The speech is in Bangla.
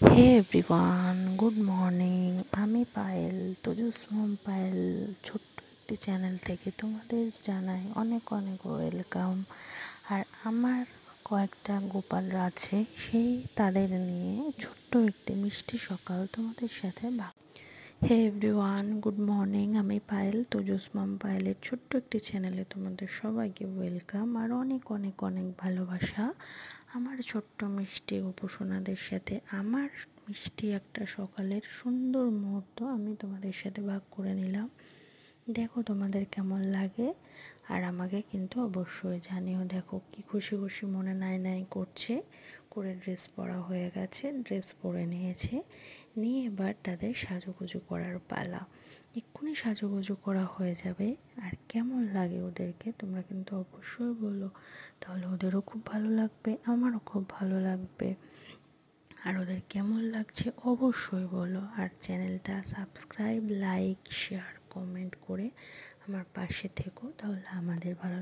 হে এভরিওয়ান, গুড মর্নিং। আমি পায়েল, তোজস মম পায়েল ছোট্ট একটি চ্যানেল থেকে তোমাদের জানাই অনেক অনেক ওয়েলকাম। আর আমার কয়েকটা গোপালরা আছে, তাদের নিয়ে ছোট্ট একটি মিষ্টি সকাল তোমাদের সাথে হে এভরিওয়ান, গুড মর্নিং। আমি পায়েল, তোজস মম পায়েলের ছোট্ট একটি চ্যানেলে তোমাদের সবাইকে ওয়েলকাম আর অনেক অনেক অনেক ভালোবাসা। আমার ছোট্ট মিষ্টি উপাসনাদের সাথে আমার মিষ্টি একটা সকালের সুন্দর মুহূর্ত আমি তোমাদের সাথে ভাগ করে নিলাম। দেখো তোমাদের কেমন লাগে, আর আমাকে কিন্তু অবশ্যই জানিও। দেখো কি খুশি খুশি মনে নাই নাই করছে, করে ড্রেস পরা হয়ে গেছে, ড্রেস পরে নিয়ে এবার তাদের সাজুগুজু করার পালা। এক্ষুনি সাজুগুজু করা হয়ে যাবে। আর কেমন লাগে ওদেরকে তোমরা কিন্তু অবশ্যই বলো, তাহলে ওদেরও খুব ভালো লাগবে, আমারও খুব ভালো লাগবে। আর ওদের কেমন লাগছে অবশ্যই বলো। আর চ্যানেলটা সাবস্ক্রাইব, লাইক, শেয়ার, কমেন্ট করে আমার পাশে থেকো, তাহলে আমাদের ভালো